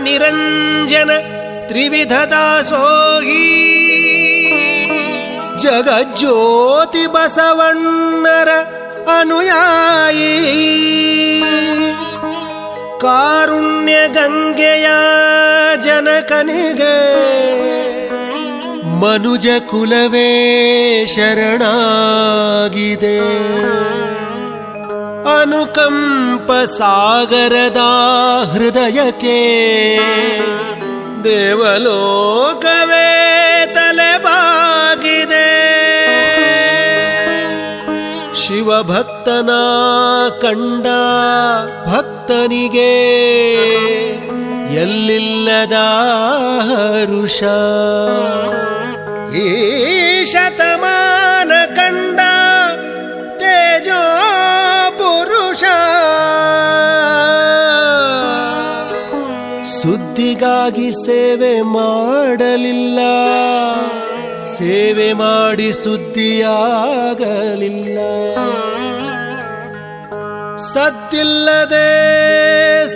ನಿರಂಜನ ತ್ರಿವಿಧ ದಾಸೋಹಿ ಜಗಜ್ಯೋತಿ ಬಸವಣ್ಣರ ಅನುಯಾಯಿ ಕಾರುಣ್ಯ ಗಂಗೆಯ ಜನಕನಿಗೆ ಮನುಜ ಕುಲವೇ ಶರಣಾಗಿದೆ. ಅನುಕಂಪ ಸಾಗರದ ಹೃದಯಕ್ಕೆ ದೇವಲೋಕವೇ ತಲೆಬಾಗಿದೆ. ಶಿವಭಕ್ತನ ಕಂಡ ಭಕ್ತನಿಗೆ ಎಲ್ಲಿಲ್ಲದ ಹರುಷ. ಈ ಶತಮಾನ ಕಂಡ ತೇಜೋ ಪುರುಷ ಸುದ್ದಿಗಾಗಿ ಸೇವೆ ಮಾಡಲಿಲ್ಲ, ಸೇವೆ ಮಾಡಿ ಸುದ್ದಿಯಾಗಲಿಲ್ಲ. ಸದ್ದಿಲ್ಲದೆ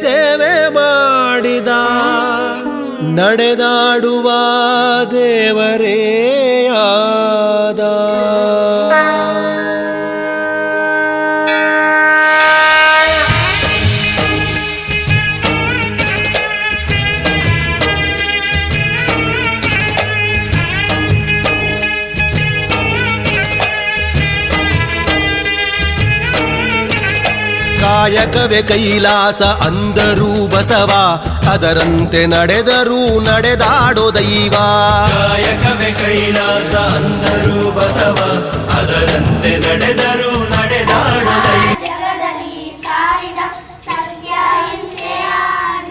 ಸೇವೆ ಮಾಡಿದ ನಡೆದಾಡುವ ದೇವರೇ ಆದ. ಕಾಯಕವೇ ಕೈಲಾಸ ಅಂದರೂ ಬಸವ, ಅದರಂತೆ ನಡೆದರೂ ನಡೆದಾಡೋ ದೈವ. ಕಾಯಕವೇ ಕೈಲಾಸ ಅಂದರೂ ಬಸವ, ಅದರಂತೆ ನಡೆದರೂ ನಡೆದಾಡೋ ದೈವ. ಜಗದಲ್ಲಿ ಸಾರಿದ ಸತ್ಯ ಹಿಂಸೆಯ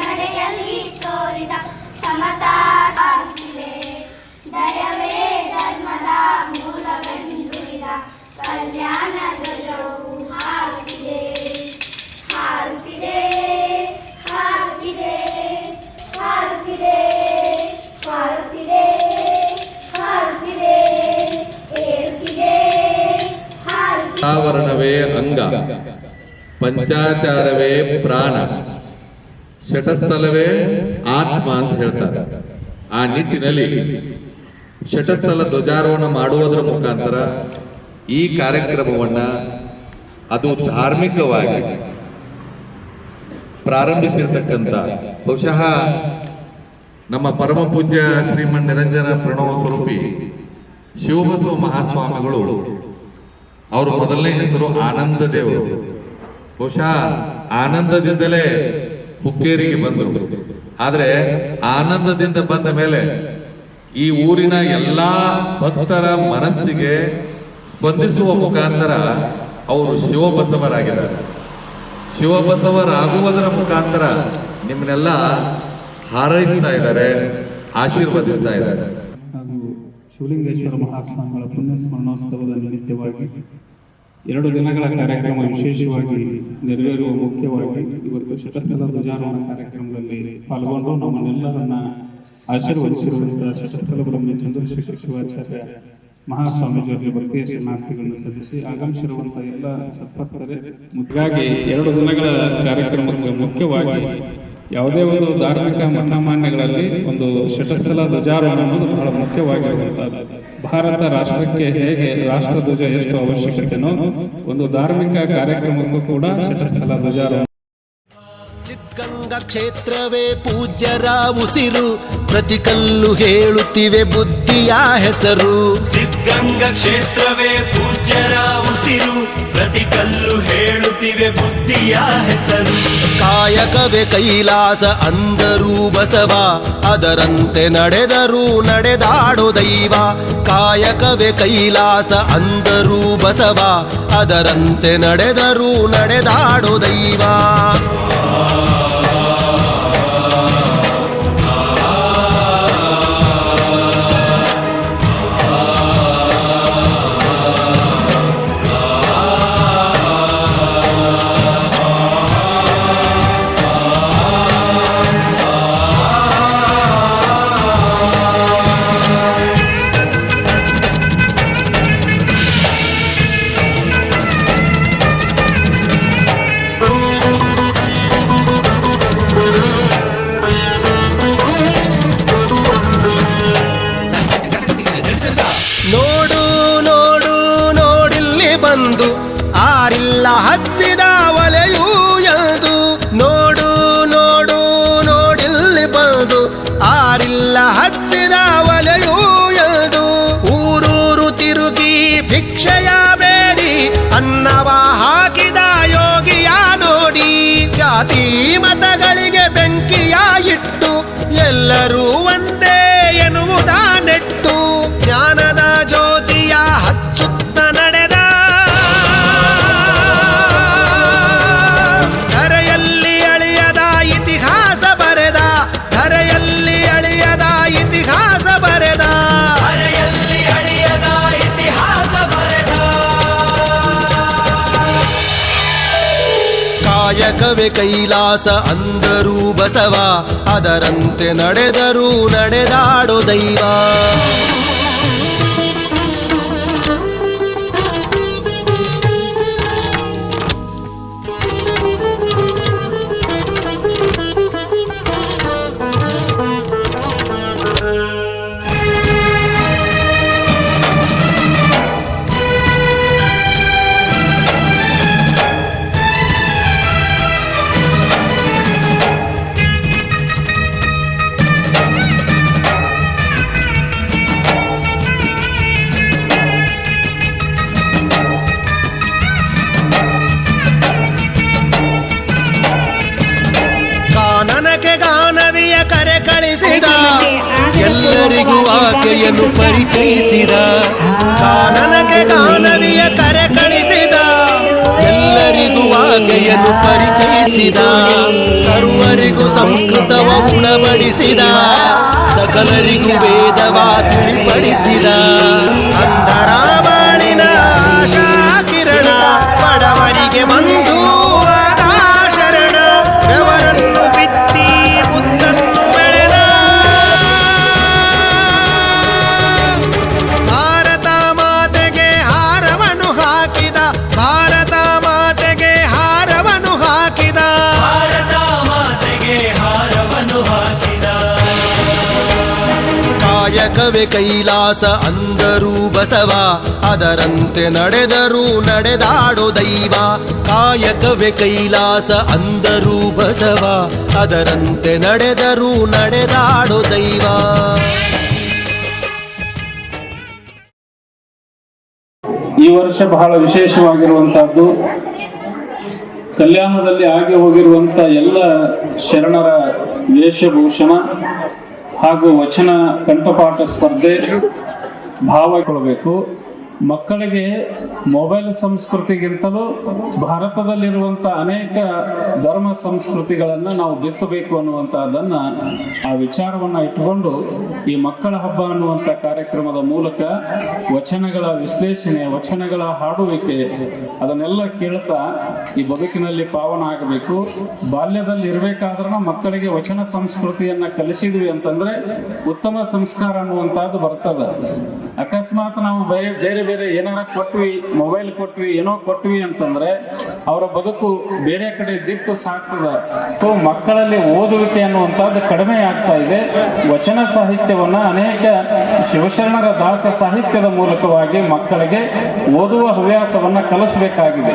ನಡೆಯಲಿ ತೋರಿದ ಸಮತಾ ದಯವೇ ಧರ್ಮದ ಮೂಲವೆಂದುಳಿದ ಕಲ್ಯಾಣ ಧ್ವಜವು ಹಾರುತ್ತಿದೆ ಹಾರುತ್ತಿದೆ ಹಾರುತ್ತಿದೆ ಹಾರುತ್ತಿದೆ ಹಾರುತ್ತಿದೆ ಹಾರುತ್ತಿದೆ ಏರುತ್ತಿದೆ ಹಾರುತ್ತಿದೆ. ಆವರಣವೇ ಅಂಗ, ಪಂಚಾಚಾರವೇ ಪ್ರಾಣ, ಶಟಸ್ಥಲವೇ ಆತ್ಮ ಅಂತ ಹೇಳ್ತಾರೆ. ಆ ನಿಟ್ಟಿನಲ್ಲಿ ಶಟಸ್ಥಲ ಧ್ವಜಾರೋಹಣ ಮಾಡುವುದರ ಮುಖಾಂತರ ಈ ಕಾರ್ಯಕ್ರಮವನ್ನ ಅದು ಧಾರ್ಮಿಕವಾಗಿ ಪ್ರಾರಂಭಿಸಿರ್ತಕ್ಕಂಥ, ಬಹುಶಃ ನಮ್ಮ ಪರಮ ಪೂಜ್ಯ ಶ್ರೀಮನ್ ನಿರಂಜನ ಪ್ರಣವ ಸ್ವರೂಪಿ ಶಿವಬಸವ ಮಹಾಸ್ವಾಮಿಗಳು, ಅವರು ಮೊದಲನೇ ಹೆಸರು ಆನಂದ ದೇವರು. ಬಹುಶಃ ಆನಂದದಿಂದಲೇ ಹುಕ್ಕೇರಿಗೆ ಬಂದರು. ಆದರೆ ಆನಂದದಿಂದ ಬಂದ ಮೇಲೆ ಈ ಊರಿನ ಎಲ್ಲಾ ಭಕ್ತರ ಮನಸ್ಸಿಗೆ ಸ್ಪಂದಿಸುವ ಮುಖಾಂತರ ಅವರು ಶಿವಬಸವರಾಗಿದ್ದಾರೆ. ಶಿವಬಸವರಾಗುವುದರ ಮುಖಾಂತರ ನಿಮ್ಮನ್ನೆಲ್ಲ ಹಾರೈಸ್ತಾ ಇದ್ದಾರೆ, ಆಶೀರ್ವದಿಸ್ತಾ ಇದ್ದಾರೆ. ಹಾಗೂ ಶಿವಲಿಂಗೇಶ್ವರ ಮಹಾಸ್ವಾಮಿಗಳ ಪುಣ್ಯ ಸ್ಮರಣೋತ್ಸವದ ನಿಮಿತ್ತವಾಗಿ 2 ದಿನಗಳ ಕಾರ್ಯಕ್ರಮ ವಿಶೇಷವಾಗಿ ನೆರವೇರುವ ಮುಖ್ಯವಾಗಿ ಇವತ್ತು ಶಟಸ್ಥಲ ಧ್ವಜಾರೋಹಣ ಕಾರ್ಯಕ್ರಮದಲ್ಲಿ ಪಾಲ್ಗೊಂಡು ನಮ್ಮನ್ನೆಲ್ಲರನ್ನ ಆಶೀರ್ವದಿಸಿರುವಂತಹ ಶಟಸ್ಥಲ ಬ್ರಹ್ಮ ಚಂದ್ರಶೇಖರ ಶಿವಾಚಾರ್ಯ ಮಹಾಸ್ವಾಮೀಜಿಯವರಿಗೆ ಭಕ್ತಿಯ ಶರಣಾರ್ಥಿಗಳನ್ನು ಸಲ್ಲಿಸಿ ಆಗಮಿಸಿರುವಂತಹ ಎಲ್ಲ ಸತ್ಪತ್ತರೆ ಮುಖ್ಯವಾಗಿ 2 ದಿನಗಳ ಕಾರ್ಯಕ್ರಮಕ್ಕೆ ಮುಖ್ಯವಾಗಿ ಯಾವುದೇ ಒಂದು ಧಾರ್ಮಿಕ ಮಠಮಾನ್ಯಗಳಲ್ಲಿ ಒಂದು ಶಟಸ್ಥಲ ಧ್ವಜಾರೋಹಣ ಅನ್ನೋದು ಬಹಳ ಮುಖ್ಯವಾಗಿರುವಂತಹದ್ದು. ಭಾರತ ರಾಷ್ಟ್ರಕ್ಕೆ ಹೇಗೆ ರಾಷ್ಟ್ರಧ್ವಜ ಎಷ್ಟು ಅವಶ್ಯಕತೆನೋ ಒಂದು ಧಾರ್ಮಿಕ ಕಾರ್ಯಕ್ರಮಕ್ಕೂ ಕೂಡ ಶಟಸ್ಥಲ ಧ್ವಜಾರೋಹಣ. ಸಿದ್ಧಗಂಗಾ ಕ್ಷೇತ್ರವೇ ಪೂಜ್ಯರ ಉಸಿರು, ಪ್ರತಿ ಕಲ್ಲು ಹೇಳುತ್ತಿವೆ ಬುದ್ಧಿಯ ಹೆಸರು. ಸಿದ್ಧಗಂಗಾ ಕ್ಷೇತ್ರವೇ ಪೂಜ್ಯರ ಉಸಿರು, ಪ್ರತಿ ಕಲ್ಲು ಹೇಳುತ್ತಿವೆ ಬುದ್ಧಿಯ ಹೆಸರು. ಕಾಯಕವೇ ಕೈಲಾಸ ಅಂದರೂ ಬಸವ, ಅದರಂತೆ ನಡೆದರೂ ನಡೆದಾಡೋ ದೈವ. ಕಾಯಕವೇ ಕೈಲಾಸ ಅಂದರೂ ಬಸವ, ಅದರಂತೆ ನಡೆದರೂ ನಡೆದಾಡೋ ದೈವ. ಬಂದು ಆರಿಲ್ಲ ಹಚ್ಚಿದ ಒಲೆಯೂ ಎಂದು ನೋಡು ನೋಡು ನೋಡಿಲ್ಲಿ ಬಂದು ಆರಿಲ್ಲ ಹಚ್ಚಿದ ಒಲೆಯೂ ಎಂದು ಊರೂರು ತಿರುಗಿ ಭಿಕ್ಷೆಯ ಬೇಡಿ ಅನ್ನವ ಹಾಕಿದ ಯೋಗಿಯ ನೋಡಿ ಜಾತಿ ಮತಗಳಿಗೆ ಬೆಂಕಿಯ ಇಟ್ಟು ಎಲ್ಲರೂ ಒಂದೇ ಎನ್ನುವುದ ನೆಟ್ಟು ಜ್ಞಾನದ ಜ್ಯೋತಿಯ ಹಚ್ಚುತ್ತ ನಡೆದ ಧರೆಯಲ್ಲಿ ಅಳಿಯದ ಇತಿಹಾಸ ಬರೆದ ಧರೆಯಲ್ಲಿ ಅಳಿಯದ ಇತಿಹಾಸ ಬರೆದ ಹರೆಯಲ್ಲಿ ಅಳಿಯದ ಇತಿಹಾಸ ಬರೆದ ಕಾಯಕವೇ ಕೈಲಾಸ ಅಂದರೂ ಬಸವ ಅದರಂತೆ ನಡೆದರೂ ನಡೆದಾಡೋ ದೈವ ಕಾನನಕ್ಕೆ ಗಾನವಿಯ ಕರೆ ಕಳಿಸಿದ ಎಲ್ಲರಿಗೂ ಆಕೆಯನ್ನು ಪರಿಚಯಿಸಿದ ಕಾನನಕ್ಕೆ ಗಾನವಿಯ ಕರೆ ಕಳಿಸಿದ ಎಲ್ಲರಿಗೂ ಆಕೆಯನ್ನು ಪರಿಚಯಿಸಿದ ಸರ್ವರಿಗೂ ಸಂಸ್ಕೃತವ ಉಣಬಡಿಸಿದ ಸಕಲರಿಗೂ ವೇದವ ತಿಳಿಪಡಿಸಿದ ಅಂಧರ ಬಾಳಿನ ಆಶಾ ಕಿರಣ ಬಡವರಿಗೆ ಬಂದು ಆದ ಶರಣ ಬೆವರನ್ನು ಬಿತ್ತಿ ಮುತ್ತನ್ನು ಬೆಳೆದ ಭಾರತ ಮಾತೆಗೆ ಹಾರವನ್ನು ಹಾಕಿದ ಭಾರತ ಮಾತೆಗೆ ಹಾರವನ್ನು ಹಾಕಿದ ಭಾರತ ಮಾತೆಗೆ ಹಾರವನ್ನು ಹಾಕಿದ ಕಾಯಕವೇ ಕೈಲಾಸ ಅಂದರೂ ಬಸವ ಅದರಂತೆ ನಡೆದರೂ ನಡೆದಾಡೋ ದೈವ ಕಾಯಕವೇ ಕೈಲಾಸ ಅಂದರೂ ಬಸವ ಅದರಂತೆ ನಡೆದರೂ ನಡೆದಾಡೋ ದೈವ ಈ ವರ್ಷ ಬಹಳ ವಿಶೇಷವಾಗಿರುವಂತಹದ್ದು ಕಲ್ಯಾಣದಲ್ಲಿ ಆಗಿ ಹೋಗಿರುವಂತ ಎಲ್ಲ ಶರಣರ ವೇಷಭೂಷಣ ಹಾಗೂ ವಚನ ಕಂಠಪಾಠ ಸ್ಪರ್ಧೆ ಭಾವಗೊಳ್ಳಬೇಕು. ಮಕ್ಕಳಿಗೆ ಮೊಬೈಲ್ ಸಂಸ್ಕೃತಿಗಿಂತಲೂ ಭಾರತದಲ್ಲಿರುವಂಥ ಅನೇಕ ಧರ್ಮ ಸಂಸ್ಕೃತಿಗಳನ್ನು ನಾವು ಬಿತ್ತಬೇಕು ಅನ್ನುವಂಥದ್ದನ್ನು ಆ ವಿಚಾರವನ್ನು ಇಟ್ಟುಕೊಂಡು ಈ ಮಕ್ಕಳ ಹಬ್ಬ ಅನ್ನುವಂಥ ಕಾರ್ಯಕ್ರಮದ ಮೂಲಕ ವಚನಗಳ ವಿಶ್ಲೇಷಣೆ, ವಚನಗಳ ಹಾಡುವಿಕೆ ಅದನ್ನೆಲ್ಲ ಕೇಳ್ತಾ ಈ ಬದುಕಿನಲ್ಲಿ ಪಾವನ ಆಗಬೇಕು. ಬಾಲ್ಯದಲ್ಲಿ ಇರಬೇಕಾದ್ರೂ ಮಕ್ಕಳಿಗೆ ವಚನ ಸಂಸ್ಕೃತಿಯನ್ನು ಕಲಿಸಿದ್ವಿ ಅಂತಂದ್ರೆ ಉತ್ತಮ ಸಂಸ್ಕಾರ ಅನ್ನುವಂಥದ್ದು ಬರ್ತದೆ. ಅಕಸ್ಮಾತ್ ನಾವು ಬೇರೆ ಬೇರೆ ಏನಾರ ಕೊಟ್ವಿ, ಮೊಬೈಲ್ ಕೊಟ್ವಿ, ಏನೋ ಕೊಟ್ವಿ ಅಂತಂದ್ರೆ ಅವರ ಬದುಕು ಬೇರೆ ಕಡೆ ದಿಕ್ಕು ಸಾಕ್ತದೆ. ಸೊ ಮಕ್ಕಳಲ್ಲಿ ಓದುವಿಕೆ ಅನ್ನುವಂಥದ್ದು ಕಡಿಮೆ ಆಗ್ತಾ ಇದೆ. ವಚನ ಸಾಹಿತ್ಯವನ್ನ ಅನೇಕ ಶಿವಶರಣರ ದಾಸ ಸಾಹಿತ್ಯದ ಮೂಲಕವಾಗಿ ಮಕ್ಕಳಿಗೆ ಓದುವ ಹವ್ಯಾಸವನ್ನ ಕಲಿಸಬೇಕಾಗಿದೆ.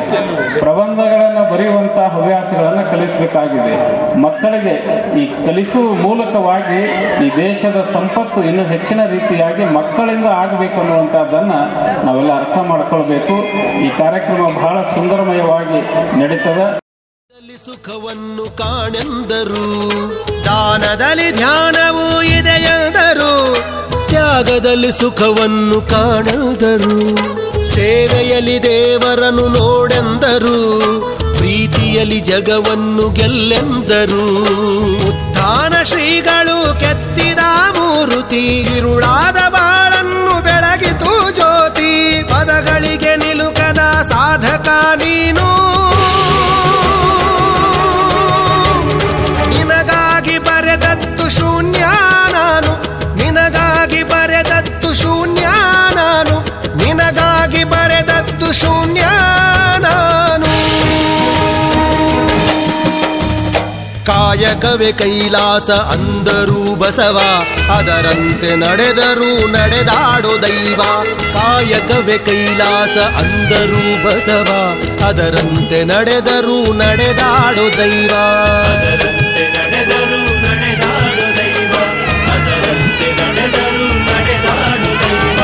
ಪ್ರಬಂಧಗಳನ್ನು ಬರೆಯುವಂತಹ ಹವ್ಯಾಸಗಳನ್ನು ಕಲಿಸಬೇಕಾಗಿದೆ. ಮಕ್ಕಳಿಗೆ ಈ ಕಲಿಸುವ ಮೂಲಕವಾಗಿ ಈ ದೇಶದ ಸಂಪತ್ತು ಇನ್ನೂ ಹೆಚ್ಚಿನ ರೀತಿಯಾಗಿ ಮಕ್ಕಳಿಂದ ಆಗಬೇಕು ಅನ್ನುವಂಥದ್ದನ್ನ ನಾವೆಲ್ಲ ಅರ್ಥ ಮಾಡ್ಕೊಳ್ಬೇಕು. ಈ ಕಾರ್ಯಕ್ರಮ ಬಹಳ ಸುಂದರಮಯವಾಗಿ ನಡೀತದೆ. ಸುಖವನ್ನು ಕಾಣೆಂದರು, ದಾನದಲ್ಲಿ ಧ್ಯಾನವೂ ಇದೆಯೆಂದರು, ತ್ಯಾಗದಲ್ಲಿ ಸುಖವನ್ನು ಕಾಣೆಂದರು, ಸೇವೆಯಲ್ಲಿ ದೇವರನ್ನು ನೋಡೆಂದರು, ಪ್ರೀತಿಯಲ್ಲಿ ಜಗವನ್ನು ಗೆಲ್ಲೆಂದರು. ಉತ್ಥಾನ ಶ್ರೀಗಳು ಕೆತ್ತಿದ ಮೂರುತಿ, ಇರುಳಾದ ಬಾಳನ್ನು ಬೆಳಗಿತು ಜ್ಯೋತಿ. ಪದಗಳಿಗೆ ನಿಲುಕದ ಸಾಧಕ ನೀನು, ನಿನಗಾಗಿ ಬರೆದದ್ದು ಶೂನ್ಯ ನಾನು, ನಿನಗಾಗಿ ಬರೆದದ್ದು ಶೂನ್ಯ ನಾನು, ನಿನಗಾಗಿ ಬರೆದದ್ದು ಶೂನ್ಯ ನಾನು. ಕಾಯಕವೇ ಕೈಲಾಸ ಅಂದರೂ ಬಸವ ಅದರಂತೆ ನಡೆದರೂ ನಡೆದಾಡೋ ದೈವ ಕಾಯಕವೇ ಕೈಲಾಸ ಅಂದರು ಬಸವ ಅದರಂತೆ ನಡೆದರೂ ನಡೆದಾಡೋ ದೈವ ಅದರಂತೆ ನಡೆದರು ನಡೆದಾಡು ದೈವ ಅದರಂತೆ ನಡೆದರು ನಡೆದಾಡು ದೈವ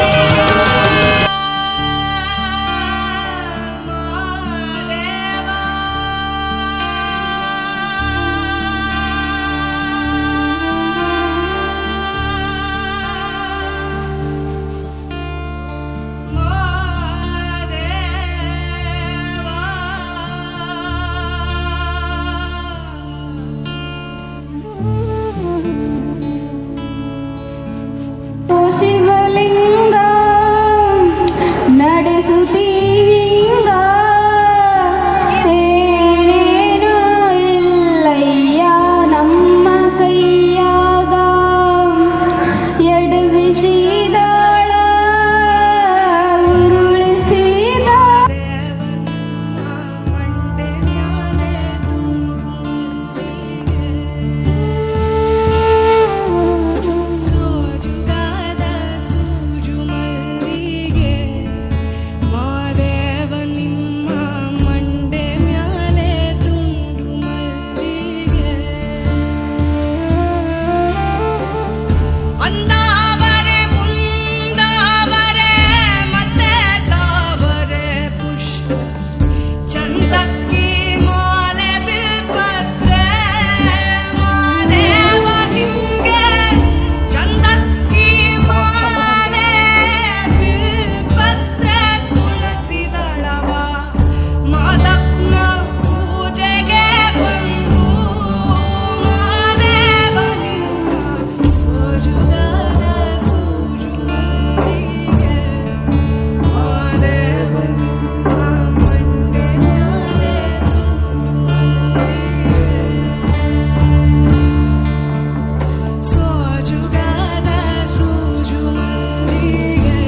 ಶಿವಲಿಂಗ ನಡೆಸುತ್ತೀಂಗ ಏನೇನೋ ಇಲ್ಲಯ್ಯ ನಮ್ಮ ಕೈಯಾಗ ಎಡವಿಸಿದಾಳ ಉರುಳಿಸಿದ ಅಂದಾವರೆ ಮುಂದಾವರೆ ಮತ್ತೆ ತಾವರೆ ಪುಷ್ಪ ಚಂದಕ್ಕಿ ಮಾಲೆ ಬಿಲ್ಪತ್ರೆ ಮಾದೇವ ನಿಮ್ಗೆ ಚಂದಕ್ಕಿ ಮಾಲೆ ಬಿಲ್ಪತ್ರೆ ತುಳಸಿದಳವ ಮಾದಪ್ಪನ ಪೂಜೆಗೆ ಬಂದು ಮಾದೇವ ನಿಮ್ಮ ಸೋಜುಗಾದ ಸೂಜುಮಲ್ಲಿಗೆ ಮಾದೇವ ನಿಮ್ಮ ಮಂಡೆ ಮ್ಯಾಲೆ ಸೋಜುಗಾದ ಸೂಜುಮಲ್ಲಿಗೆ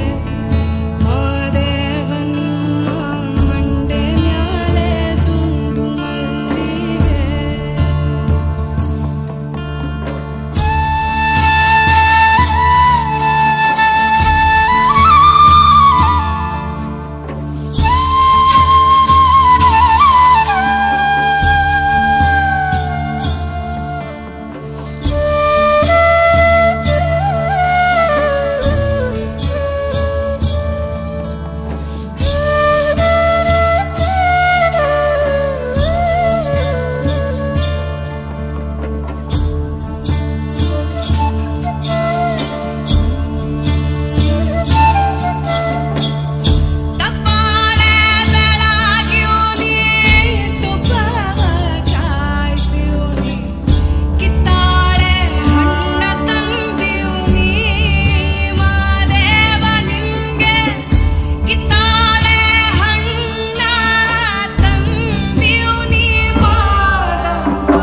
ಮಾದೇವ ನಿಮ್ಮ ಮಂಡೆ ಮ್ಯಾಲೆ ತುಂಡು ಮಲ್ಲಿಗೆ ತಪ್ಪಾಳೆ ಬೆಳಗ್ಯೂನಿ ತುಪ್ಪವ ಕಾಯ್ಸ್ಯೂನಿ ಕಿತ್ತಾಳೆ ಹಣ್ಣ ತಂದ್ಯೂನಿ ಮಾದೇವ ನಿಮ್ಗೆ ಕಿತ್ತಾಳೆ ಹಣ್ಣ ತಂದ್ಯೂನಿ ಮಾದವ್ವ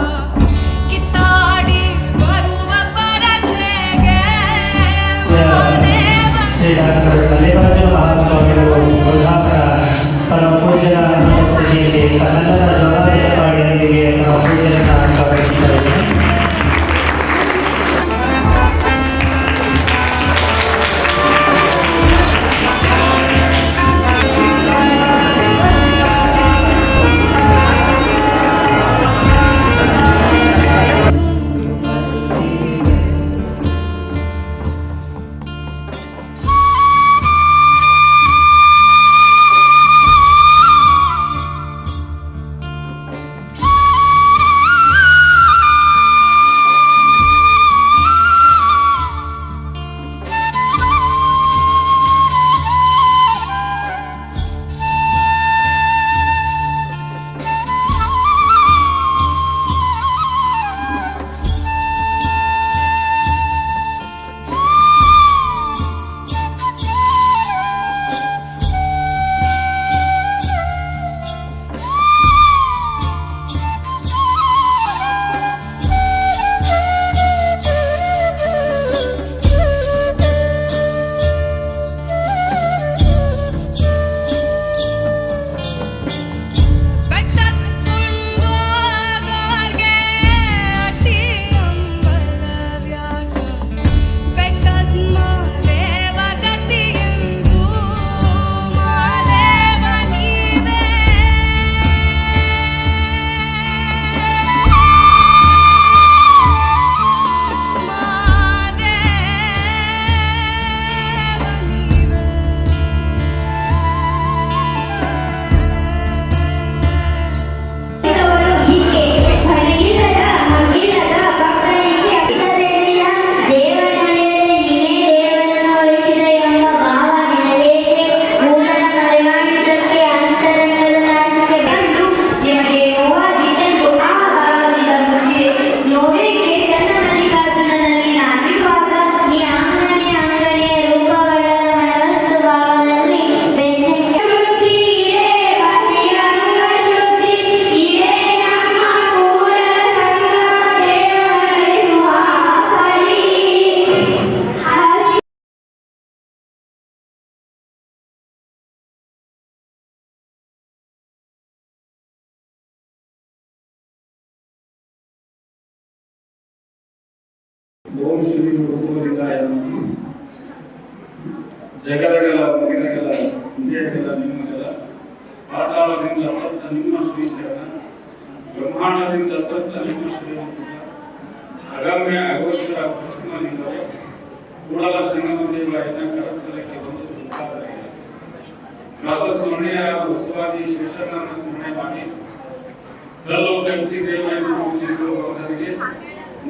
ಕಿತ್ತಾಡಿ ಬರುವ ಪರಸೆಗೆ ಮಾದೇವ ಶ್ರೀ ಡಾಕ್ಟರ್ ಮಲ್ಲಿಕಾರ್ಜುನ ಮಹಾಸ್ವಾಮಿಗಳು ಗುರುನಾಥರ ಪರಮ ಪೂಜ್ಯರ ಅನುಪಸ್ಥಿತಿಯಲ್ಲಿ ಕನ್ನಡದ ಜೋರಾದ ಪಾಡಿಯೊಂದಿಗೆ ಪರಮ ಪೂಜ್ಯರನ್ನು ಸ್ವಾಗತಿಸ್ತಾ ಇದ್ದೇನೆ. ಓಂ ಶ್ರೀ ಗುರುಲಿಂಗಾಯ ನಮಃ. ಜಗದಗಲ ಮಗಿದಗಲ ವಿಜಯಗಲ ನಿಮ್ಮಗಲ ಪಾತಾಳದಿಂದ ಹೊತ್ತ ನಿಮ್ಮ ಶ್ರೀಚರಣ ಬ್ರಹ್ಮಾಂಡದಿಂದ ಹೊತ್ತ ನಿಮ್ಮ ಶ್ರೀಮಂತ ಅಗಮ್ಯ ಅಗೋಚರ ಕೃಷ್ಣನಿಂದಲೇ ಕೂಡಲ ಸಂಗಮ ದೇವಾಯನ ಕರಸ್ಥಲಕ್ಕೆ ಬಂದು ಸ್ಮರಣೆಯ ಬಸವಾದಿ ಶಿವಶರಣನ ಸ್ಮರಣೆ ಮಾಡಿ ಕಲ್ಲೋಕಿ ದೇವರನ್ನು ಪೂಜಿಸುವ ಭಕ್ತರಿಗೆ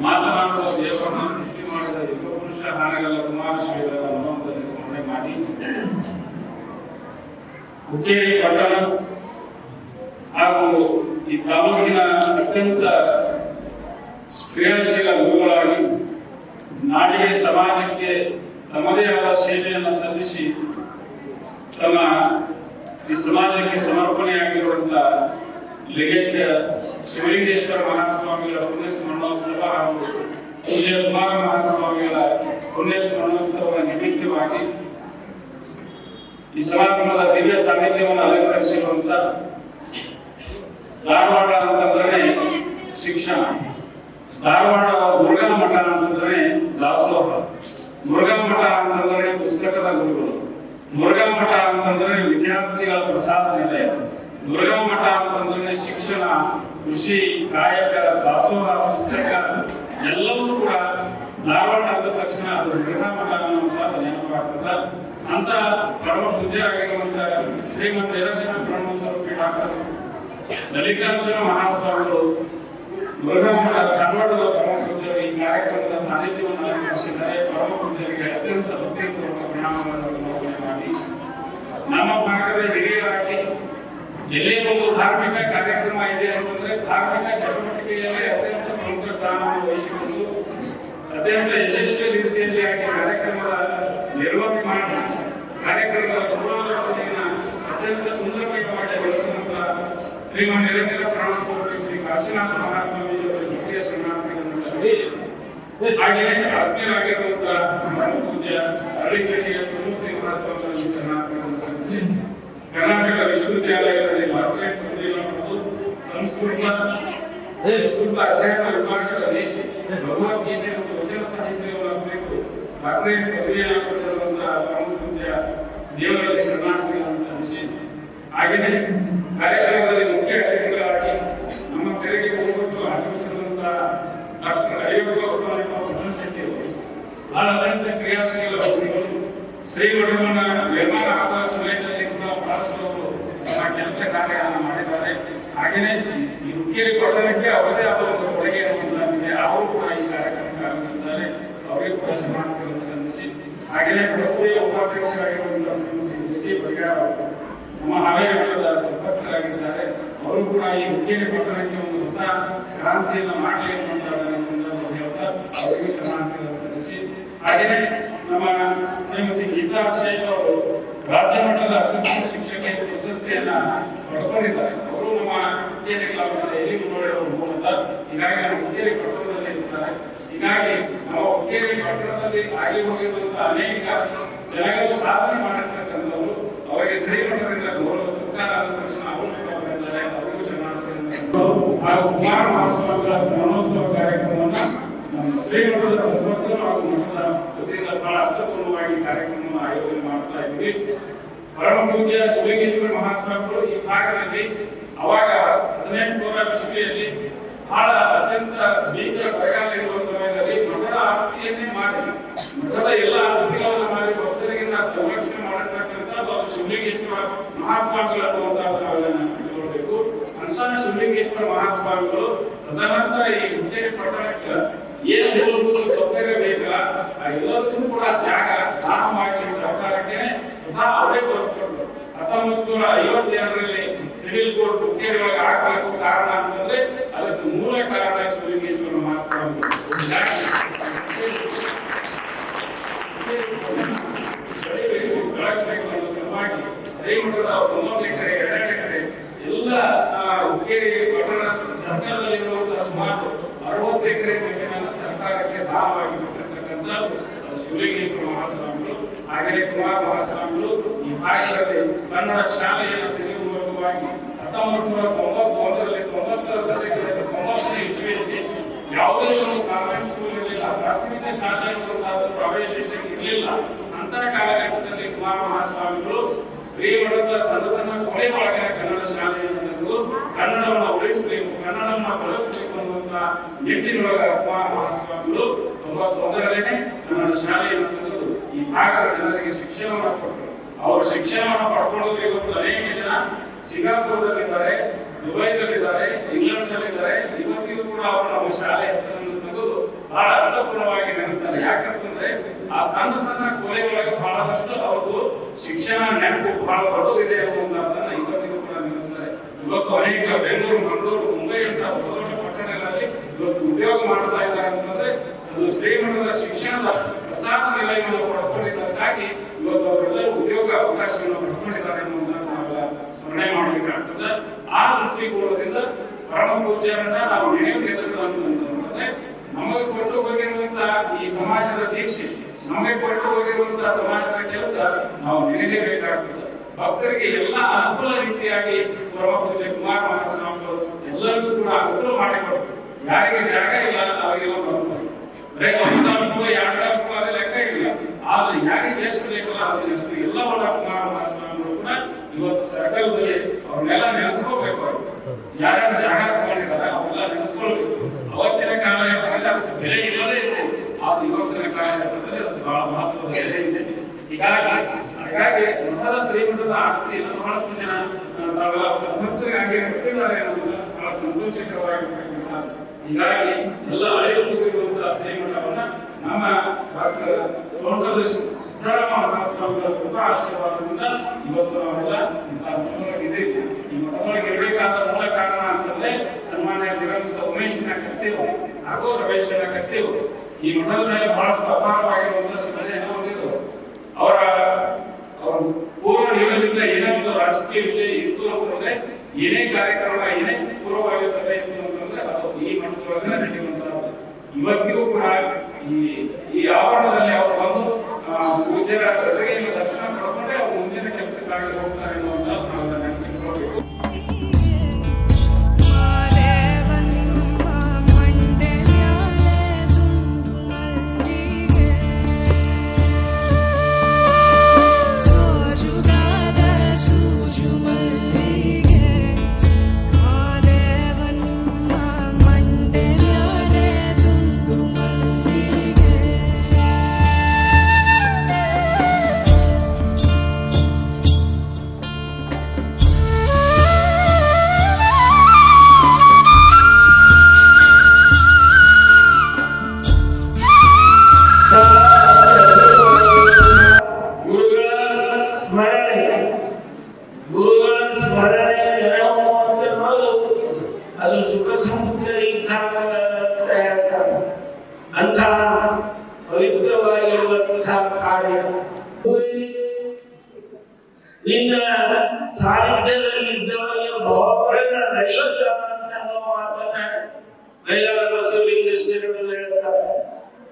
ಮಾತನಾಡುವ ದೇವರನ್ನು ಸೃಷ್ಟಿ ಮಾಡಿದ ಯುಗಪುರುಷ ಹಾನಗಲ ಕುಮಾರಶ್ರೀಗಳ ಮನೋದಲ್ಲಿ ಸ್ಮರಣೆ ಮಾಡಿ ಹುಕ್ಕೇರಿ ಪಟ್ಟಣ ಹಾಗೂ ಈ ತಾಲೂಕಿನ ಅತ್ಯಂತ ಕ್ರಿಯಾಶೀಲ ಗುರುಗಳಾಗಿ ನಾಡಿಗೆ ಸಮಾಜಕ್ಕೆ ತಮ್ಮದೇ ಆದ ಸೇವೆಯನ್ನು ಸಲ್ಲಿಸಿ ತಮ್ಮ ಈ ಸಮಾಜಕ್ಕೆ ಸಮರ್ಪಣೆಯಾಗಿರುವಂತಹ ಲಿಂಗೈಕ್ಯ ಶಿವಲಿಂಗೇಶ್ವರ ಮಹಾಸ್ವಾಮಿಗಳ ಪುಣ್ಯ ಸ್ಮರಣೋತ್ಸವ ಹಾಗೂ ಪೂಜ್ಯ ಕುಮಾರ ಮಹಾಸ್ವಾಮಿಗಳ ಪುಣ್ಯ ಸ್ಮರಣೋತ್ಸವದ ನಿಮಿತ್ತವಾಗಿ ಈ ಸಮಾಗಮದ ದಿವ್ಯ ಸಾನ್ನಿಧ್ಯವನ್ನು ಅಲಂಕರಿಸಿರುವಂತ ಧಾರವಾಡ ಅಂತಂದ್ರೆ ಶಿಕ್ಷಣ, ಧಾರವಾಡ ಮುರುಘಾ ಮಠ ಅಂತಂದ್ರೆ ದಾಸೋಹ, ಮುರುಘಾ ಮಠ ಅಂತಂದ್ರೆ ಪುಸ್ತಕದ ಗುರುಗಳು, ಮುರುಘಾ ಮಠ ಅಂತಂದ್ರೆ ವಿದ್ಯಾರ್ಥಿಗಳ ಪ್ರಸಾದ ನಿಲಯ, ಮುರುಘಾ ಮಠ ಅಂತಂದ್ರೆ ಶಿಕ್ಷಣ, ಕೃಷಿ, ಕಾಯಕ, ದಾಸೋಹ, ಪುಸ್ತಕ ಎಲ್ಲವೂ ಕೂಡ ಧಾರವಾಡ ಅಂದ ತಕ್ಷಣ ಅದು ಮುರುಘಾ ಮಠ ಅನ್ನುವಂತ ನೆನಪಾಗ್ತದ. ಅಂತ ಪರಮ ಪೂಜ್ಯರಾಗಿರುವಂತ ಶ್ರೀಮಂತ ನಿರಂಜನ ಬ್ರಹ್ಮಸ್ವರೂಪಿ ಡಾಕ್ಟರ್ ಲಲಿತಾರ್ಜುನ ಮಹಾಸ್ವಾಮಿಗಳು ಮುರುಘಾ ಮಠ ಧಾರವಾಡದ ಪರಮ ಪೂಜ್ಯರು ಈ ಕಾರ್ಯಕ್ರಮದ ಸಾನ್ನಿಧ್ಯವನ್ನು ಅಲಂಕರಿಸಿದ್ದಾರೆ. ಪರಮ ಪೂಜ್ಯರಿಗೆ ಅತ್ಯಂತ ಭಕ್ತಿಪೂರ್ವಕ ಪ್ರಣಾಮಗಳನ್ನು ಸಮರ್ಪಣೆ ಮಾಡಿ ನಮ್ಮ ಭಾಗದ ಹಿರಿಯರಾಗಿ ಎಲ್ಲೇ ಒಂದು ಧಾರ್ಮಿಕ ಕಾರ್ಯಕ್ರಮ ಇದೆ ಅಂತಂದ್ರೆ ಧಾರ್ಮಿಕ ಚಟುವಟಿಕೆಯಲ್ಲಿ ಅತ್ಯಂತ ಪ್ರಮುಖ ಸ್ಥಾನವನ್ನು ವಹಿಸಿಕೊಂಡು ಅತ್ಯಂತ ಯಶಸ್ವಿ ರೀತಿಯಲ್ಲಿ ಆಗಿ ಕಾರ್ಯಕ್ರಮದ ನಿರ್ವಹಣೆ ಮಾಡಿ ಕಾರ್ಯಕ್ರಮದ ಪೂರ್ವಾಲೋಚನೆಯನ್ನು ಅತ್ಯಂತ ಸುಂದರವಾಗಿ ಮಾಡಿ ಬೆಳೆಸುವಂತಹ ಶ್ರೀಮನ್ ನಿರಂಜನ ಪ್ರಾಣಸ್ವರೂಪಿ ಶ್ರೀ ಕಾಶಿನಾಥ ಮಹಾಸ್ವಾಮೀಜಿಯವರ ಮುಖ್ಯ ಶರಣಾರ್ಥಿಗಳನ್ನು ಸಭೆ ಹಾಗೆಯೇ ಆತ್ಮೀಯರಾಗಿರುವಂತಹ ಪರಮ ಪೂಜ್ಯ ಅರಳಿಕೆರೆಯ ಸುಮೂರ್ತಿ ಮಹಾಸ್ವಾಮಿ ಶರಣಾರ್ಥಿಗಳನ್ನು ಸಲ್ಲಿಸಿ ಕರ್ನಾಟಕ ವಿಶ್ವವಿದ್ಯಾಲಯದಲ್ಲಿ ಡಾಕ್ಟರೇಟ್ ಪದವಿಯನ್ನು ಪಡೆದು ಸಂಸ್ಕೃತ ಅಧ್ಯಯನ ವಿಭಾಗದಲ್ಲಿ ಭಗವದ್ಗೀತೆ ಮತ್ತು ವಚನ ಸಾಹಿತ್ಯವನ್ನು ಕುರಿತು ಡಾಕ್ಟರೇಟ್ ಪದವಿಯನ್ನು ಪಡೆದಿರುವಂತಹ ಪರಮ ಪೂಜ್ಯ ದೇವರಲ್ಲಿ ಶರಣಾರ್ಥಿಗಳನ್ನು ಸಲ್ಲಿಸಿ ಹಾಗೆಯೇ ಕಾರ್ಯಕ್ರಮದಲ್ಲಿ ಮುಖ್ಯ ಅತಿಥಿಗಳಾಗಿ ನಮ್ಮ ತೆರೆಗೆ ಹೋಗ್ಬಿಟ್ಟು ಆಗಮಿಸಿರುವಂತಹ ಡಾಕ್ಟರ್ ಅಯ್ಯಪ್ಪ ಶೆಟ್ಟಿ ಬಹಳ ಅತ್ಯಂತ ಕ್ರಿಯಾಶೀಲ ಶ್ರೀಮಠವನ್ನು ನಿರ್ಮಾಣ ಆಗುವ ಸಮಯದಲ್ಲಿ ಕೂಡ ಪಾಲಿಸುವವರು ತಮ್ಮ ಕೆಲಸ ಕಾರ್ಯಗಳನ್ನು ಮಾಡಿದ್ದಾರೆ. ಹಾಗೆಯೇ ಈ ಹುಕ್ಕೇರಿ ಪಟ್ಟಣಕ್ಕೆ ಅವರದೇ ಆದ ಒಂದು ಕೊಡುಗೆಯನ್ನು ಹೊಂದಿದೆ. ಅವರು ಕೂಡ ಈ ಕಾರ್ಯಕ್ರಮಕ್ಕೆ ಆಗಮಿಸಿದ್ದಾರೆ. ಅವರಿಗೆ ಕೂಡ ಶರಣಾರ್ಥಿಗಳನ್ನು ಸಲ್ಲಿಸಿ ಹಾಗೆಯೇ ಪ್ರಸ್ತುತ ಉಪಾಧ್ಯಕ್ಷರಾಗಿರುವಂತಹ ನಮ್ಮ ಹಾವೇರಿಯ ಸಂಪರ್ಕರಾಗಿದ್ದಾರೆ. ಅವರು ಕೂಡ ಈ ಹುಕ್ಕೇರಿ ಪಟ್ಟಣಕ್ಕೆ ಒಂದು ಹೊಸ ಕ್ರಾಂತಿಯನ್ನು ಮಾಡಲಿ ಅನ್ನುವಂತಹ ಸಂದರ್ಭದಲ್ಲಿ ಹೇಳ್ತಾ ಅವರಿಗೆ ಶರಣಾರ್ಥಿಗಳನ್ನು ಸಲ್ಲಿಸಿ ಹಾಗೆಯೇ ನಮ್ಮ ಶ್ರೀಮತಿ ಗೀತಾ ಶೇಖ್ ಅವರು ರಾಜ್ಯ ಮಟ್ಟದ ಅತ್ಯುತ್ತಮ ಶಿಕ್ಷಕಿ ಪ್ರಶಸ್ತಿಯನ್ನ ಪಡ್ಕೊಂಡಿದ್ದಾರೆ. ಅವರು ನಮ್ಮ ಹುಕ್ಕೇರಿ ಗ್ರಾಮದಲ್ಲಿ ನೋಡಿರುವ ಮೂಲಕ ಹೀಗಾಗಿ ನಮ್ಮ ಹುಕ್ಕೇರಿ ಪಟ್ಟಣದಲ್ಲಿ ಇರ್ತಾರೆ. ಹೀಗಾಗಿ ನಾವು ಹುಕ್ಕೇರಿ ಪಟ್ಟಣದಲ್ಲಿ ಆಗಿ ಹೋಗಿರುವಂತಹ ಅನೇಕ ಜನಗಳು ಸಾಧನೆ ಮಾಡಿರ್ತಕ್ಕಂಥವರು ಅವರಿಗೆ ಶ್ರೀಮಠದಿಂದ ಗೌರವ ಸರ್ಕಾರ ಆದ ತಕ್ಷಣ ಅವರು ಬಂದಿದ್ದಾರೆ. ಅವರಿಗೂ ಶರಣಾರ್ಥಿಗಳನ್ನು ಹಾಗೂ ಕುಮಾರ ಮಹಾಸ್ವಾಮಿಗಳ ಸ್ಮರಣೋತ್ಸವ ಕಾರ್ಯಕ್ರಮವನ್ನು ನಮ್ಮ ಶ್ರೀಮಠದ ಸಂಪರ್ಕ ಹಾಗೂ ಮಠದ ವತಿಯಿಂದ ಬಹಳ ಅರ್ಥಪೂರ್ಣವಾಗಿ ಕಾರ್ಯಕ್ರಮವನ್ನು ಆಯೋಜನೆ ಮಾಡ್ತಾ ಇದ್ವಿ. ಪರಮ ಪೂಜ್ಯ ಶಿವಲಿಂಗೇಶ್ವರ ಮಹಾಸ್ವಾಮಿಗಳು ಈ ಭಾಗದಲ್ಲಿ ಅವಾಗ 1800 ಇಸ್ವಿಯಲ್ಲಿ ಬಹಳ ಅತ್ಯಂತ ಭೀಕರ ಬರಗಾಲ ಇರುವ ಸಮಯದಲ್ಲಿ ಮಠದ ಆಸ್ತಿಯನ್ನೇ ಮಾಡಿ ಮಠದ ಎಲ್ಲ ಆಸ್ತಿಗಳನ್ನು ಮಾಡಿ ಭಕ್ತರಿಗಿಂತ ಸಂರಕ್ಷಣೆ ಮಾಡಿರ್ತಕ್ಕಂಥದ್ದು ಅದು ಶಿವಲಿಂಗೇಶ್ವರ ಮಹಾಸ್ವಾಮಿಗಳು ಅನ್ನುವಂಥದ್ದು ನಾವೆಲ್ಲ ತಿಳ್ಕೊಳ್ಬೇಕು. ಅಂತ ಶಿವಲಿಂಗೇಶ್ವರ ಮಹಾಸ್ವಾಮಿಗಳು ತದನಂತರ ಈ ಹುಕ್ಕೇರಿ ಪಟ್ಟಣಕ್ಕೆ ಏನ್ ಮೂಲಭೂತ ಸೌಕರ್ಯ ಬೇಕಲ್ಲ ಆ ಎಲ್ಲದಕ್ಕೂ ಕೂಡ ಜಾಗ ದಾನ ಮಾಡಿ ಸರ್ಕಾರಕ್ಕೆ ಸ್ವತಃ ಅವರೇ ಬರೆದುಕೊಂಡ್ರು. 1952ರಲ್ಲಿ ಸಿವಿಲ್ ಕೋರ್ಟ್ ಹುಕ್ಕೇರಿ ಒಳಗೆ ಹಾಕಬೇಕು ಕಾರಣ ಅಂತಂದ್ರೆ ಅದಕ್ಕೆ ಮೂಲ ಕಾರಣ ಶಿವಲಿಂಗೇಶ್ವರ ಮಹಾಸ್ವಾಮಿಗಳು. ಸಲುವಾಗಿ ಶ್ರೀಮಠದ 1 ಎಕರೆ 2 ಎಕರೆ ಎಲ್ಲ ಹುಕ್ಕೇರಿ ಪಟ್ಟಣ ಸರ್ಕಾರದಲ್ಲಿರುವಂತಹ ಸುಮಾರು 60 ಎಕರೆ ಜಮೀನನ್ನು ಸರ್ಕಾರಕ್ಕೆ ದಾನವಾಗಿ ಕೊಟ್ಟಿರ್ತಕ್ಕಂಥ ಶಿವಲಿಂಗೇಶ್ವರ ಮಹಾಸ್ವಾಮಿಗಳು. ಹಾಗೆಯೇ ಕುಮಾರ ಮಹಾಸ್ವಾಮಿಗಳು ಈ ಭಾಗದಲ್ಲಿ ಕನ್ನಡ ಶಾಲೆಯನ್ನು ತೆಗೆದುಕೊಳ್ಳುವಾಗಿ 1991ರಲ್ಲಿ 90ರ ದಶಕದಲ್ಲಿ 90ನೇ ಇಸ್ವಿಯಲ್ಲಿ ಯಾವುದೇ ಒಂದು ಕಾನ್ವೆಂಟ್ ಸ್ಕೂಲ್ ಇರಲಿಲ್ಲ. ಪ್ರಾಥಮಿಕ ಶಾಲೆಗಳು ಪ್ರವೇಶ ಇರಲಿಲ್ಲ. ಅಂತಹ ಕಾಲಘಟ್ಟದಲ್ಲಿ ಕುಮಾರ ಮಹಾಸ್ವಾಮಿಗಳು ಶ್ರೀಮಠದ ಸದಸ್ಯನ ಕೊನೆ ಒಳಗಿನ ಕನ್ನಡ ಶಾಲೆಯನ್ನು ತೆಗೆದು ಕನ್ನಡವನ್ನು ಉಳಿಸಬೇಕು, ಕನ್ನಡವನ್ನು ಬಳಸಬೇಕು ಅನ್ನುವಂತ ನಿಟ್ಟಿನೊಳಗ ಕುಮಾರ ಮಹಾಸ್ವಾಮಿಗಳು 91ರಲ್ಲಿ ಕನ್ನಡ ಶಾಲೆಯನ್ನು ತೆಗೆದು ಈ ಭಾಗದ ಜನರಿಗೆ ಶಿಕ್ಷಣವನ್ನು ಕೊಟ್ಟರು. ಅವರು ಶಿಕ್ಷಣವನ್ನು ಪಡ್ಕೊಳ್ಳೋದು ಇವತ್ತು ಅನೇಕ ಜನ ಸಿಂಗಾಪುರದಲ್ಲಿದ್ದಾರೆ, ದುಬೈದಲ್ಲಿದ್ದಾರೆ, ಇಂಗ್ಲೆಂಡ್ನಲ್ಲಿದ್ದಾರೆ. ಇವತ್ತಿಗೂ ಕೂಡ ಅವರು ನಮ್ಮ ಶಾಲೆ ಹೆಸರನ್ನು ತೆಗೆದು ಬಹಳ ಅರ್ಥಪೂರ್ಣವಾಗಿ ನೆನೆಸ್ತಾರೆ. ಯಾಕಂತಂದ್ರೆ ಆ ಸಣ್ಣ ಸಣ್ಣ ಕೊಲೆಯೊಳಗೆ ಬಹಳಷ್ಟು ಅವ್ರದ್ದು ಶಿಕ್ಷಣ ನೆನಪು ಬಹಳ ದೊಡ್ಡದಿದೆ ಅನ್ನುವಂಥದ್ದನ್ನ ಇವತ್ತಿಗೂ ಕೂಡ ನೆನೆಸ್ತಾರೆ. ಇವತ್ತು ಅನೇಕ ಬೆಂಗಳೂರು, ಮಂಗಳೂರು, ಮುಂಬೈ ಅಂತ ದೊಡ್ಡ ಪಟ್ಟಣಗಳಲ್ಲಿ ಇವತ್ತು ಉದ್ಯೋಗ ಮಾಡ್ತಾ ಇದ್ದಾರೆ ಅಂತಂದ್ರೆ ಅದು ಶ್ರೀಮಠದ ಶಿಕ್ಷಣದ ಪ್ರಸಾದ ನಿಲಯವನ್ನು ಪಡ್ಕೊಂಡಿದ್ದಕ್ಕಾಗಿ ಇವತ್ತು ಅವರೆಲ್ಲರೂ ಉದ್ಯೋಗ ಅವಕಾಶವನ್ನು ಪಡ್ಕೊಂಡಿದ್ದಾರೆ ಅನ್ನುವಂಥದ್ದು ನಾವೆಲ್ಲ ಸ್ಮರಣೆ ಮಾಡಬೇಕಾಗ್ತದೆ. ಆ ದೃಷ್ಟಿಕೋನದಿಂದ ಪರಮ ಪೂಜ್ಯರನ್ನ ನಾವು ನೆನೆಯಬೇಕು ಅಂತಂದ್ರೆ ನಮಗೆ ಕೊಟ್ಟು ಹೋಗಿರುವಂತಹ ಈ ಸಮಾಜದ ದೀಕ್ಷೆ, ನಮಗೆ ಕೊಟ್ಟು ಹೋಗಿರುವಂತಹ ಸಮಾಜದ ಕೆಲಸ ನಾವು ನೆನೆಯಬೇಕಾಗ್ತದೆ. ಭಕ್ತರಿಗೆ ಎಲ್ಲ ಅನುಕೂಲ ರೀತಿಯಾಗಿ ಪರಮ ಪೂಜ್ಯ ಕುಮಾರ ಮಹಾಸ್ವಾಮಿಗಳು ಎಲ್ಲರಿಗೂ ಕೂಡ ಅನುಕೂಲ ಮಾಡಿಕೊಡ್ತಾರೆ. ಯಾರಿಗೆ ಜಾಗ ಇಲ್ಲ ಅವರಿಗೆಲ್ಲ ಬರ್ತಾರೆ. ಬರೀ 1,000 ರೂಪಾಯಿ 2,000 ರೂಪಾಯಿ ಲೆಕ್ಕ ಇಲ್ಲ. ಆದ್ರೆ ಯಾರಿಗೆ ಎಷ್ಟು ಬೇಕಲ್ಲ ಅದನ್ನ ಎಷ್ಟು ಎಲ್ಲವನ್ನ ಕುಮಾರ ಮಹಾಸ್ವಾಮಿಗಳು ಕೂಡ ಇವತ್ತು ಸರ್ಕಲ್ದಲ್ಲಿ ಅವ್ರನ್ನೆಲ್ಲ ನೆನೆಸ್ಕೋಬೇಕು. ಯಾರ್ಯಾರು ಜಾಗ ತಗೊಂಡಿದ್ದಾರೆ ಅವರೆಲ್ಲ ನೆನೆಸ್ಕೊಳ್ಬೇಕು. ಅವತ್ತಿನ ಕಾಲಘಟ್ಟದಲ್ಲಿ ಅದಕ್ಕೆ ಬೆಲೆ ಇಲ್ಲದೇ ಇದೆ, ಆದ್ರೆ ಇವತ್ತಿನ ಕಾಲಘಟ್ಟದಲ್ಲಿ ಅದು ಬಹಳ ಮಹತ್ವದ ಬೆಲೆ ಇದೆ. ಹಾಗಾಗಿ ಮಠದ ಶ್ರೀಮಠದ ಆಸ್ತಿಯನ್ನು ಬಹಳಷ್ಟು ಜನ ತಾವೆಲ್ಲ ಸಂಪತ್ತಿಗಾಗಿ ಹುಟ್ಟಿದ್ದಾರೆ ಅನ್ನೋದು ಬಹಳ ಸಂತೋಷಕರವಾಗಿರ್ತಕ್ಕಂಥದ್ದು. ಹೀಗಾಗಿ ಎಲ್ಲ ಅಳೆಯುತ್ತಿರುವಂತಹ ಶ್ರೀಮಠವನ್ನ ನಮ್ಮ ತೋಟದಲ್ಲಿ ಸಿದ್ದರಾಮ ಮಹಾಸ್ವಾಮಿಗಳ ಕೃಪಾ ಆಶೀರ್ವಾದದಿಂದ ಇವತ್ತು ನಾವೆಲ್ಲ ಇದ್ದೀವಿ. ಈ ಮಠದೊಳಗೆ ಇರಬೇಕಾದ ಮೂಲ ಕಾರಣ ಅಂತಂದ್ರೆ ಸನ್ಮಾನ್ಯ ದಿವಂಗತ ಉಮೇಶನ ಕರ್ತೇವು ಹಾಗೂ ರಮೇಶನ ಕರ್ತೇವು ಈ ಮಠದ ಮೇಲೆ ಬಹಳಷ್ಟು ಅಪಾರವಾಗಿರುವಂತಹ ಶ್ರದ್ಧೆಯನ್ನು ಹೊಂದಿದ್ರು. ಅವರ ಪೂರ್ವ ನಿಯೋಜಿತ ಏನೇ ಒಂದು ರಾಜಕೀಯ ವಿಷಯ ಇತ್ತು ಅಂತಂದ್ರೆ, ಏನೇ ಕಾರ್ಯಕ್ರಮ, ಏನೇ ಪೂರ್ವಭಾವಿ ಸಭೆ ಇತ್ತು ಅಂತಂದ್ರೆ ಅದು ಈ ಮಠದೊಳಗೆ ನಡೆಯುವಂತಹದ್ದು. ಇವತ್ತಿಗೂ ಕೂಡ ಈ ಆವರಣದಲ್ಲಿ ಅವರು ಬಂದು ಪೂಜ್ಯರ ಜೊತೆಗೆ ದರ್ಶನ ಪಡ್ಕೊಂಡೆ ಅವರು ಮುಂದಿನ ಕೆಲಸಕ್ಕಾಗಿ ಹೋಗ್ತಾರೆ ಅನ್ನುವಂಥದ್ದು ನಾವು ನೆನಪಿಸಿಕೊಳ್ಳಬೇಕು. ಅದು ಸುಖ ಸಮುದ್ರ ಅಂತ ಪವಿತ್ರವಾಗಿರುವಂತಹ ಕಾರ್ಯ. ನಿನ್ನ ಸಾಹಿತ್ಯದಲ್ಲಿದ್ದವರಿಗೆ ಭಗವಂತನ ದೈವತ ಅನ್ನೋ ಮಾತನ್ನ ಮೈಲಾರ ಬಸವಲಿಂಗೇಶ್ವರರು ಹೇಳ್ತಾರೆ.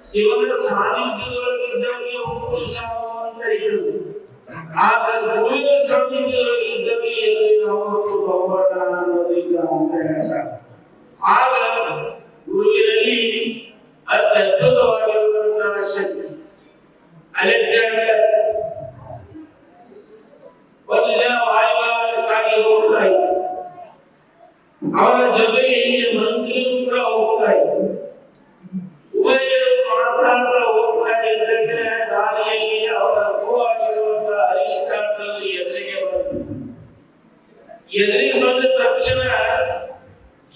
ಶಿವನ ಸಾನ್ನಿಧ್ಯದೊಳಗಿದ್ದವರಿಗೆ ಉಪದೇಶ ಅಂತ ಇದ್ರು. ಆಗ ಗುರುವಿನ ಸಾನ್ನಿಧ್ಯದೊಳಗಿದ್ದವರಿಗೆ ಅವರು ಭಗವಂತ ಅನ್ನೋದಿಲ್ಲ ಅಂತ ಹೇಳ್ತಾರೆ. ಆಗ ಗುರುವಿನಲ್ಲಿ ಅದ್ಭುತವಾಗಿರುವಂತಹ ಶಕ್ತಿ. ಅಲೆಕ್ಸಾಂಡರ್ ಒಂದು ದಿನ ವಾಯುಮಾನಕ್ಕಾಗಿ ಹೋಗ್ತಾ ಇದ್ದ. ಅವನ ಜೊತೆಗೆ ಹೀಗೆ ಮಂತ್ರಿಗಳು ಕೂಡ ಹೋಗ್ತಾ ಇದ್ದರು. ಉಭಯರು ಮಾತಾಡ್ತಾ ಹೋಗ್ತಾ ಇದ್ದರೆ ದಾರಿಯಲ್ಲಿ ಅವರ ಗುರುವಾಗಿರುವಂತಹ ಅರಿಸ್ಟಾಟಲ್ ಎದುರಿಗೆ ಬಂದರು. ಎದುರಿಗೆ ಬಂದ ತಕ್ಷಣ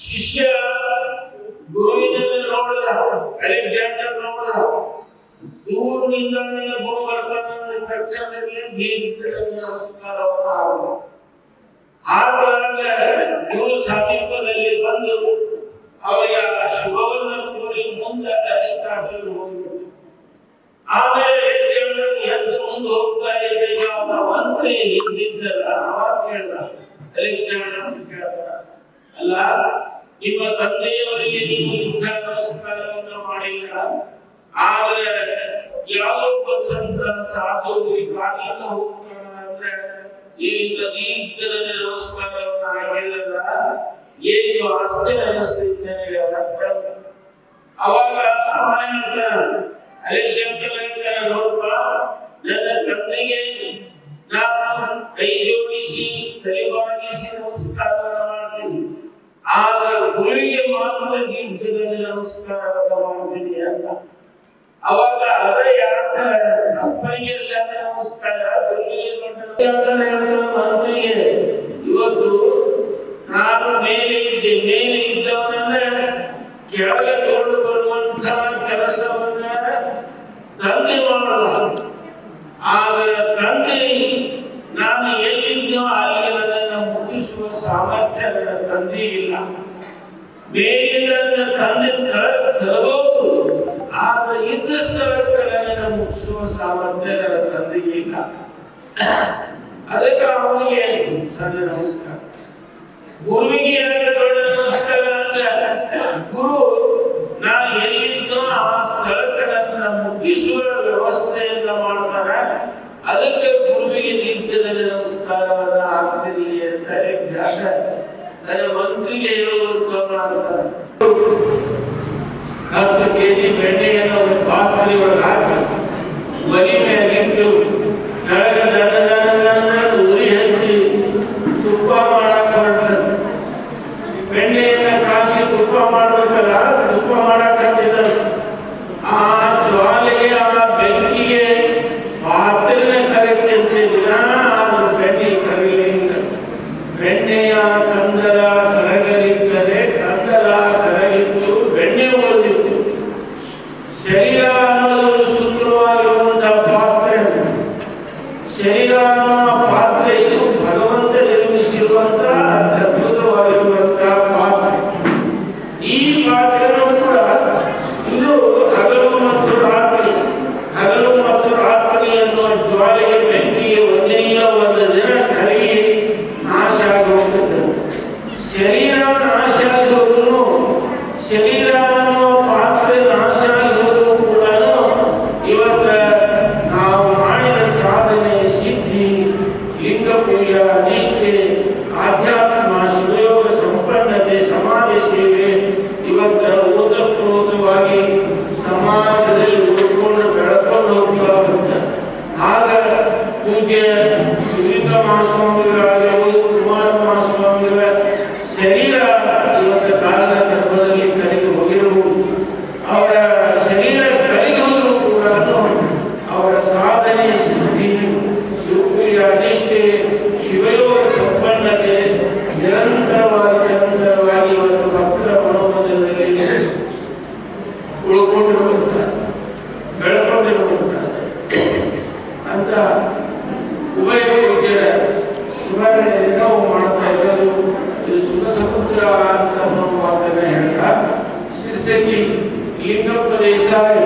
ಶಿಷ್ಯ ಗುರುವಿನಲ್ಲಿ ನೋಡಿದ, ಅಲೆಕ್ಸಾಂಡರ್ ನೋಡಿದ. ದೂರದಿಂದಾನೇ ಗುರು ಬರ್ತಾನೆ ತಕ್ಷಣದಲ್ಲಿ ದೀರ್ಘ ನಮಸ್ಕಾರವನ್ನು ಆಗ ಗುರು ಸಮೀಪದಲ್ಲಿ ಬಂದು ಅವರಿಗೆ ಆ ಶುಭವನ್ನು ಕೋರಿ ಮುಂದೆ ಅರಿಸ್ಟಾಟಲ್ ಹೋಗಿದ್ರು. ಆಮೇಲೆ ಎದ್ದು ಮುಂದೆ ಹೋಗ್ತಾ ಇದ್ದ ಅವನ ಮಂತ್ರಿ ಇದ್ದಿದ್ದಲ್ಲ, ಅವಾಗ ಕೇಳ್ದ ಅಲೆಕ್ಸಾಂಡರ್ ಕೇಳ್ದ, ಅಲ್ಲ ನಿಮ್ಮ ತಂದೆಯವರಿಗೆ ನೀವು ಯುದ್ಧ ನಮಸ್ಕಾರವನ್ನು ಮಾಡಿಲ್ಲ, ಆದ್ರೆ ಯಾವೊಬ್ಬ ಸಂತ ಸಾಧು ಕಾಲಿಂದ ಹೋಗ್ತಾನ ಅಂದ್ರೆ ಈಗ ದೀರ್ಘದ ನಮಸ್ಕಾರವನ್ನು ಆಗಿಲ್ಲ. ಏನು ಆಶ್ಚರ್ಯ ಅನಿಸ್ತಿದ್ದೇನೆ. ಅವಾಗ ಅಲ್ಲಿ ಶಂಕರ ನೋಡಪ್ಪ, ನನ್ನ ತಂದೆಗೆ ನಾನು ಕೈ ಜೋಡಿಸಿ ತಲೆಬಾಗಿಸಿ ನಮಸ್ಕಾರ ಮಾಡ್ತೀನಿ, ಆಗ ಗುರುವಿಗೆ ಮಾತ್ರ ದೀರ್ಘದಲ್ಲಿ ನಮಸ್ಕಾರ ಮಾಡ್ತೀನಿ ಅಂತ. ಅವಾಗ ಅದ ಯಾಕ ಅಪ್ಪನಿಗೆ ಸಹ ನಮಸ್ಕಾರ, ಮಂತ್ರಿಗೆ ಇವತ್ತು ನಾನು ಮೇಲೆ ಇದ್ದವನನ್ನ ಕೆಳಗೆ ತಗೊಂಡು ಬರುವಂತ ಕೆಲಸವನ್ನ ತಂದೆ ಮಾಡಲ್ಲ. ಆದರೆ ತಂದೆ ನಾನು ಎಲ್ಲಿದ್ದೋ ಅಲ್ಲಿ ನನ್ನನ್ನು ಮುಗಿಸುವ ಸಾಮರ್ಥ್ಯ ನನ್ನ ತಂದೆ ಇಲ್ಲ. ಬೇರೆ ನನ್ನ ತಂದೆ ತರಬಹುದು, ಆದ್ರೆ ಇದ್ದ ಸ್ಥಳಕ್ಕೆ ನನ್ನನ್ನು ಮುಗಿಸುವ ಸಾಮರ್ಥ್ಯ ನನ್ನ ತಂದೆಗೆ ಇಲ್ಲ. ಅದಕ್ಕೆ ಅವನಿಗೆ ಸಣ್ಣ ನಮಸ್ಕಾರ. ಗುರುವಿಗೆ ದೊಡ್ಡ ನಮಸ್ಕಾರ ಅಂದ್ರೆ ಗುರು ನಾ ಎಲ್ಲಿದ್ದೋ ಆ ಸ್ಥಳಕ್ಕೆ ನನ್ನ ಮುಗಿಸುವ ವ್ಯವಸ್ಥೆಯನ್ನ ಮಾಡ್ತಾರ. ಅದಕ್ಕೆ ಗುರುವಿಗೆ ದೀರ್ಘದಲ್ಲಿ ನಮಸ್ಕಾರವನ್ನ ಆಗ್ತೀನಿ ಅಂತಾರೆ. ನನ್ನ ಮಂತ್ರಿಗೆ ಹೇಳುವ ಮಾಡ್ತಾರೆ. 10 kg ಬೆಣ್ಣೆಯನ್ನು ಒಂದು ಪಾತ್ರೆ ಒಳಗೆ ಹಾಕಿ ಒಲಿ ಮೇಲಿಟ್ಟು ಕೆಳಗೆ ದಣ್ಣ ಉರಿ ಹಚ್ಚಿ ತುಪ್ಪ ಮಾಡಕ್ ಹೊರಟರು. ಬೆಣ್ಣೆಯನ್ನ ಕಾಸಿ ತುಪ್ಪ ಮಾಡ್ಬೇಕಲ್ಲ, ತುಪ್ಪ ಮಾಡಕ್ ಹಚ್ಚಿದರು. ಆ ಜ್ವಾಲೆಗೆ ಆ ಬೆಂಕಿಗೆ ಪಾತ್ರೆನ ಕರಿತಂತೆ ದಿನ ಬೆಣ್ಣೆ ಕರಗಲಿಲ್ಲ. ಬೆಣ್ಣೆಯ ಕಂದರ ಕರಗಲಿದ್ದರೆ ಕಂದರ ಕರಗಿತ್ತು, ಬೆಣ್ಣೆ ಉಳಿದಿತ್ತು. ಶರೀರ ಅನ್ನೋದು ಸುಂದರವಾಗಿರುವಂತಹ ಪಾತ್ರೆ. ಶರೀರ ಅನ್ನೋ ಪಾತ್ರೆ ಇದು ಭಗವಂತ ನಿರ್ಮಿಸಿರುವಂತಹ ಅದ್ಭುತವಾಗಿರುವಂತಹ ಪಾತ್ರೆ. ಈ ಪಾತ್ರೆನೂ ಕೂಡ ಇದು ಹಗಲು ಮತ್ತು ರಾತ್ರಿ, ಹಗಲು ಮತ್ತು ರಾತ್ರಿ ಎನ್ನುವ ಜ್ವಾಲೆಗೆ ಬೆಂಕಿಗೆ ಒಂದು ದಿನ ಕರಗಿ ನಾಶ ಆಗಿ ಹೋಗ್ತದೆ. ಶರೀರ ನಾಶ ಆಗೋದು, ಶರೀರ ಅನ್ನೋ ಪಾತ್ರೆ ನಾಶ ಆಗೋದು ಕೂಡ ಇವತ್ತ ನಾವು ಮಾಡಿದ ಸಾಧನೆ, ಸಿದ್ಧಿ, ಲಿಂಗ ಪೂಜೆ, ನಿಷ್ಠೆ, ಆಧ್ಯಾತ್ಮ, ಶಿವಯೋಗ ಸಂಪನ್ನತೆ, ಸಮಾಜ ಸೇವೆ ಇವತ್ತ ಓತಪ್ರೋತವಾಗಿ ಸಮಾಜದಲ್ಲಿ ಉಳ್ಕೊಂಡು ಬೆಳಕೊಂಡು ಹೋಗ್ತಾ ಬಂದ. ಆಗ ಪೂಜ್ಯ ಶ್ರೀಯುತ ಮಹಾಸ್ವಾಮಿಗಳಾಗಿರ್ಬೋದು, ಕುಮಾರ ಮಹಾಸ್ವಾಮಿಗಳ ಶರೀರ ಇವತ್ತು ಕಾಲದ ಗರ್ಭದಲ್ಲಿ ಕರಗಿ ಹೋಗಿರಬಹುದು. ಅವರ ಶರೀರ ಕರಗಿ ಹೋದರೂ ಕೂಡ ಅವರ ಸಾಧನೆ, ಸಿದ್ಧಿ, ಶಿವಪೂಜ, ನಿಷ್ಠೆ, ಶಿವಯೋಗ ಸಂಪನ್ನತೆ ನಿರಂತರವಾಗಿ ಇವತ್ತು ಭಕ್ತರ ಮನೋಮಂದಿರದಲ್ಲಿ ಉಳ್ಕೊಂಡಿರುವಂತ ಬೆಳಕೊಂಡಿರುವಂತ ಅಂತ ಉಭಯ ಪೂಜ್ಯರ ಸ್ಮರಣೆ ನಾವು ಮಾಡ್ತಾ ಇರೋದು. ಇದು ಸುಖ ಸಮುದ್ರ ಅಂತ ಮಾತನ್ನ ಹೇಳ್ತಾ ಶಿರ್ಸಕಿ ಲಿಂಗಪ್ಪ ದೇಸಾಯಿ